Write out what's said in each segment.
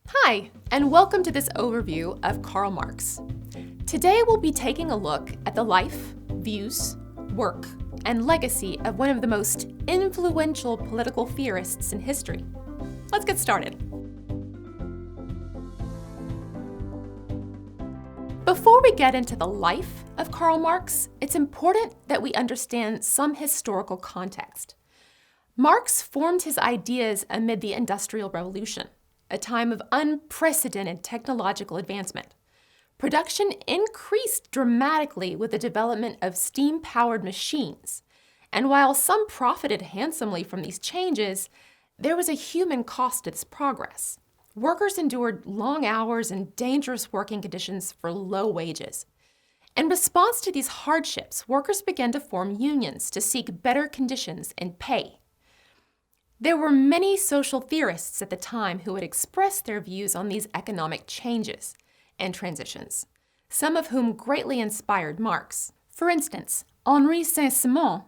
Hi, and welcome to this overview of Karl Marx. Today we'll be taking a look at the life, views, work, and legacy of one of the most influential political theorists in history. Let's get started. Before we get into the life of Karl Marx, it's important that we understand some historical context. Marx formed his ideas amid the Industrial Revolution, a time of unprecedented technological advancement. Production increased dramatically with the development of steam-powered machines, and while some profited handsomely from these changes, there was a human cost to this progress. Workers endured long hours and dangerous working conditions for low wages. In response to these hardships, workers began to form unions to seek better conditions and pay. There were many social theorists at the time who would express their views on these economic changes and transitions, some of whom greatly inspired Marx. For instance, Henri Saint-Simon,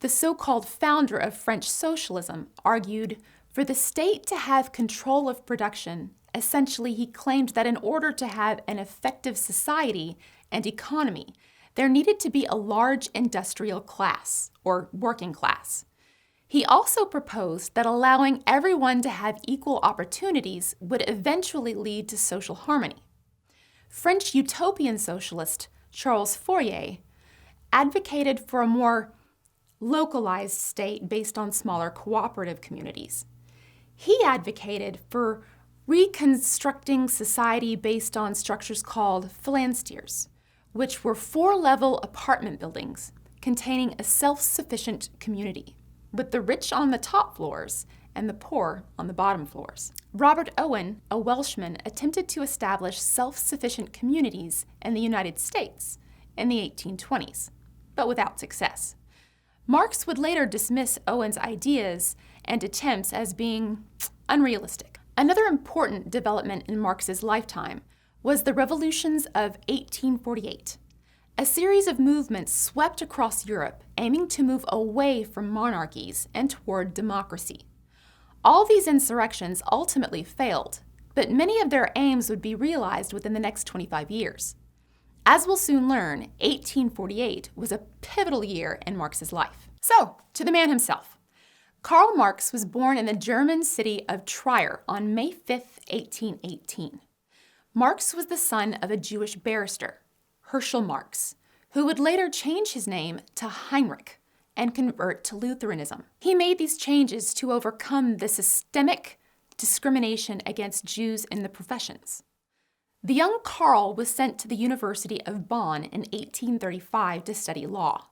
the so-called founder of French socialism, argued for the state to have control of production. Essentially, he claimed that in order to have an effective society and economy, there needed to be a large industrial class, or working class. He also proposed that allowing everyone to have equal opportunities would eventually lead to social harmony. French utopian socialist Charles Fourier advocated for a more localized state based on smaller cooperative communities. He advocated for reconstructing society based on structures called phalansteres, which were four-level apartment buildings containing a self-sufficient community, with the rich on the top floors and the poor on the bottom floors. Robert Owen, a Welshman, attempted to establish self-sufficient communities in the United States in the 1820s, but without success. Marx would later dismiss Owen's ideas and attempts as being unrealistic. Another important development in Marx's lifetime was the revolutions of 1848. A series of movements swept across Europe, aiming to move away from monarchies and toward democracy. All these insurrections ultimately failed, but many of their aims would be realized within the next 25 years. As we'll soon learn, 1848 was a pivotal year in Marx's life. So, to the man himself. Karl Marx was born in the German city of Trier on May 5, 1818. Marx was the son of a Jewish barrister, Herschel Marx, who would later change his name to Heinrich and convert to Lutheranism. He made these changes to overcome the systemic discrimination against Jews in the professions. The young Karl was sent to the University of Bonn in 1835 to study law,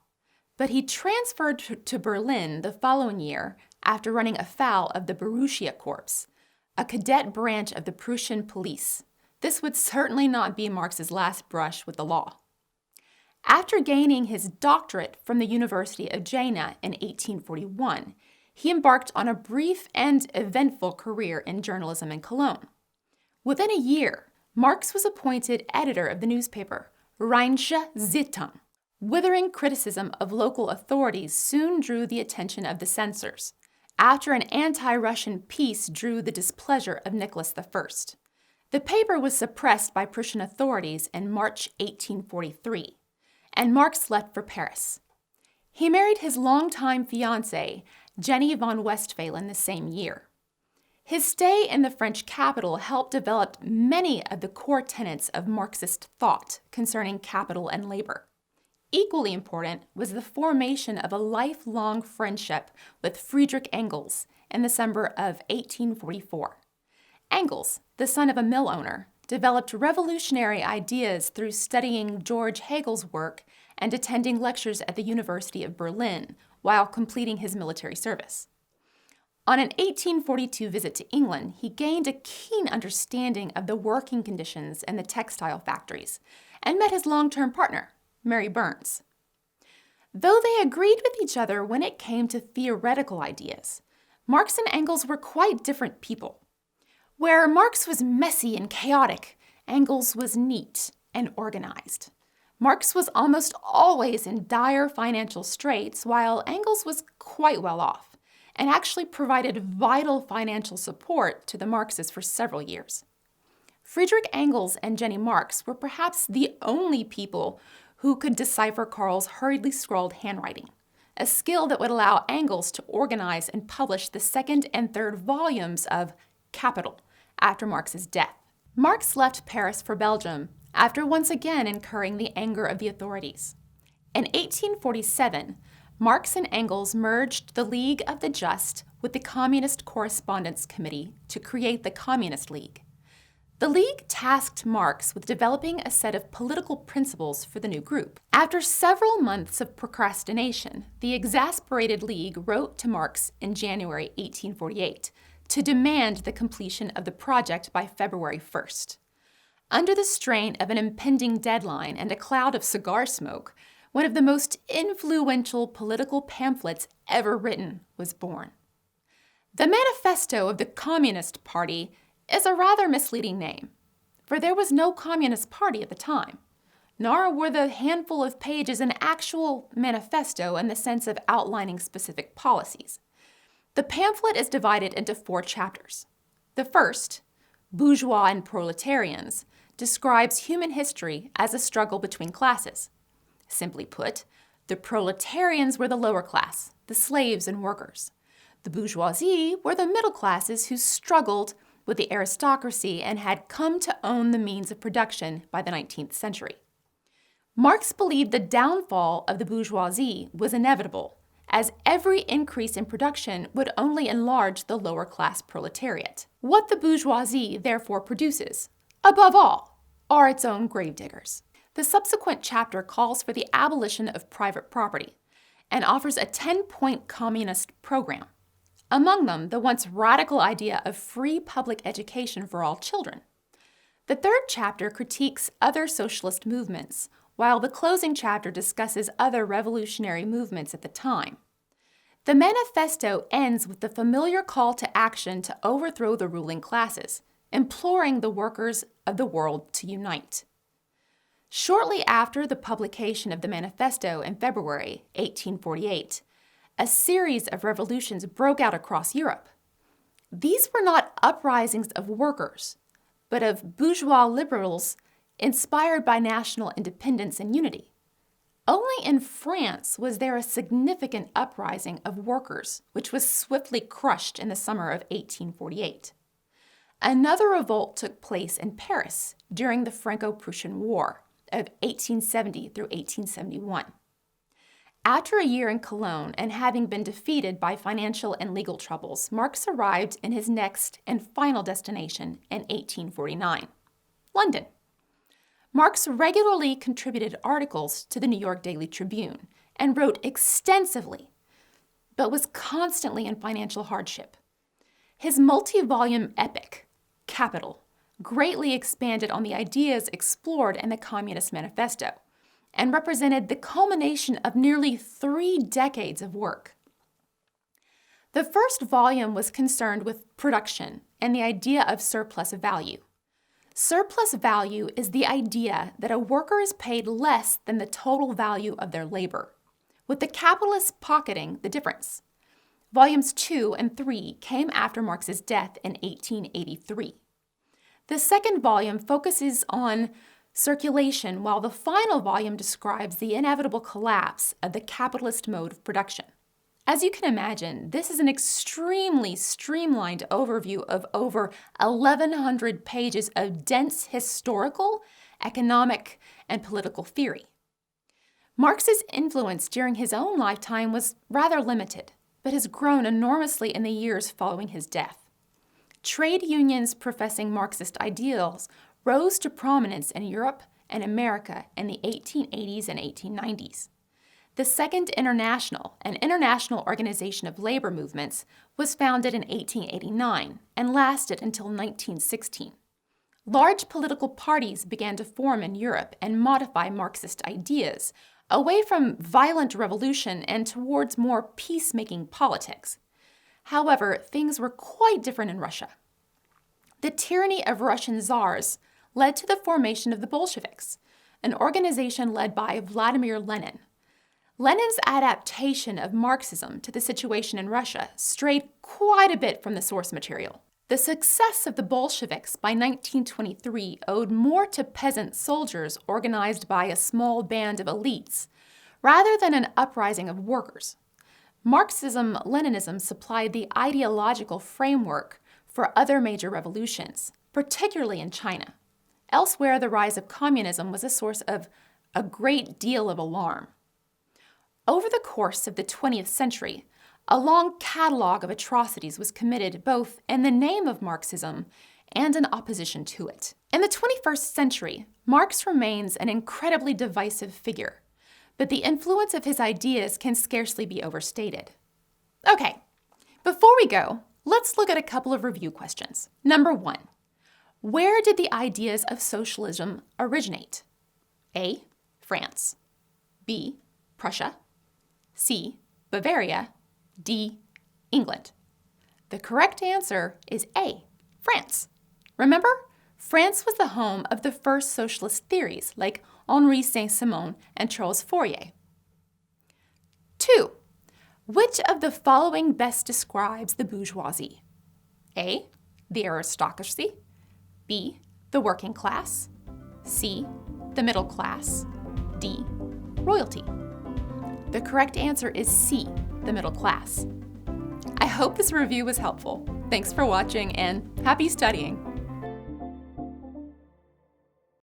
but he transferred to Berlin the following year after running afoul of the Borussia Corps, a cadet branch of the Prussian police. This would certainly not be Marx's last brush with the law. After gaining his doctorate from the University of Jena in 1841, he embarked on a brief and eventful career in journalism in Cologne. Within a year, Marx was appointed editor of the newspaper Rheinische Zeitung. Withering criticism of local authorities soon drew the attention of the censors, after an anti-Russian peace drew the displeasure of Nicholas I. The paper was suppressed by Prussian authorities in March 1843, and Marx left for Paris. He married his longtime fiancée, Jenny von Westphalen, the same year. His stay in the French capital helped develop many of the core tenets of Marxist thought concerning capital and labor. Equally important was the formation of a lifelong friendship with Friedrich Engels in December of 1844. Engels, the son of a mill owner, developed revolutionary ideas through studying George Hegel's work and attending lectures at the University of Berlin while completing his military service. On an 1842 visit to England, he gained a keen understanding of the working conditions in the textile factories and met his long-term partner, Mary Burns. Though they agreed with each other when it came to theoretical ideas, Marx and Engels were quite different people. Where Marx was messy and chaotic, Engels was neat and organized. Marx was almost always in dire financial straits, while Engels was quite well off and actually provided vital financial support to the Marxists for several years. Friedrich Engels and Jenny Marx were perhaps the only people who could decipher Karl's hurriedly scrawled handwriting, a skill that would allow Engels to organize and publish the second and third volumes of Capital after Marx's death. Marx left Paris for Belgium after once again incurring the anger of the authorities. In 1847, Marx and Engels merged the League of the Just with the Communist Correspondence Committee to create the Communist League. The League tasked Marx with developing a set of political principles for the new group. After several months of procrastination, the exasperated League wrote to Marx in January 1848 to demand the completion of the project by February 1st. Under the strain of an impending deadline and a cloud of cigar smoke, one of the most influential political pamphlets ever written was born. The Manifesto of the Communist Party is a rather misleading name, for there was no Communist Party at the time, nor were the handful of pages an actual manifesto in the sense of outlining specific policies. The pamphlet is divided into 4 chapters. The first, Bourgeois and Proletarians, describes human history as a struggle between classes. Simply put, the proletarians were the lower class, the slaves and workers. The bourgeoisie were the middle classes who struggled with the aristocracy and had come to own the means of production by the 19th century. Marx believed the downfall of the bourgeoisie was inevitable, as every increase in production would only enlarge the lower class proletariat. What the bourgeoisie therefore produces, above all, are its own gravediggers. The subsequent chapter calls for the abolition of private property and offers a 10-point communist program. Among them, the once radical idea of free public education for all children. The third chapter critiques other socialist movements, while the closing chapter discusses other revolutionary movements at the time. The manifesto ends with the familiar call to action to overthrow the ruling classes, imploring the workers of the world to unite. Shortly after the publication of the manifesto in February 1848, a series of revolutions broke out across Europe. These were not uprisings of workers, but of bourgeois liberals inspired by national independence and unity. Only in France was there a significant uprising of workers, which was swiftly crushed in the summer of 1848. Another revolt took place in Paris during the Franco-Prussian War of 1870 through 1871. After a year in Cologne and having been defeated by financial and legal troubles, Marx arrived in his next and final destination in 1849, London. Marx regularly contributed articles to the New York Daily Tribune and wrote extensively, but was constantly in financial hardship. His multi-volume epic, Capital, greatly expanded on the ideas explored in the Communist Manifesto and represented the culmination of nearly 3 decades of work. The first volume was concerned with production and the idea of surplus value. Surplus value is the idea that a worker is paid less than the total value of their labor, with the capitalists pocketing the difference. Volumes 2 and 3 came after Marx's death in 1883. The second volume focuses on circulation, while the final volume describes the inevitable collapse of the capitalist mode of production. As you can imagine, this is an extremely streamlined overview of over 1,100 pages of dense historical, economic, and political theory. Marx's influence during his own lifetime was rather limited, but has grown enormously in the years following his death. Trade unions professing Marxist ideals rose to prominence in Europe and America in the 1880s and 1890s. The Second International, an international organization of labor movements, was founded in 1889 and lasted until 1916. Large political parties began to form in Europe and modify Marxist ideas away from violent revolution and towards more peacemaking politics. However, things were quite different in Russia. The tyranny of Russian czars led to the formation of the Bolsheviks, an organization led by Vladimir Lenin. Lenin's adaptation of Marxism to the situation in Russia strayed quite a bit from the source material. The success of the Bolsheviks by 1923 owed more to peasant soldiers organized by a small band of elites, rather than an uprising of workers. Marxism-Leninism supplied the ideological framework for other major revolutions, particularly in China. Elsewhere, the rise of communism was a source of a great deal of alarm. Over the course of the 20th century, a long catalog of atrocities was committed both in the name of Marxism and in opposition to it. In the 21st century, Marx remains an incredibly divisive figure, but the influence of his ideas can scarcely be overstated. Okay, before we go, let's look at a couple of review questions. Number 1, where did the ideas of socialism originate? A, France. B, Prussia. C, Bavaria. D, England. The correct answer is A, France. Remember, France was the home of the first socialist theories like Henri Saint-Simon and Charles Fourier. 2, which of the following best describes the bourgeoisie? A, the aristocracy. B, the working class. C, the middle class. D, royalty. The correct answer is C, the middle class. I hope this review was helpful. Thanks for watching and happy studying!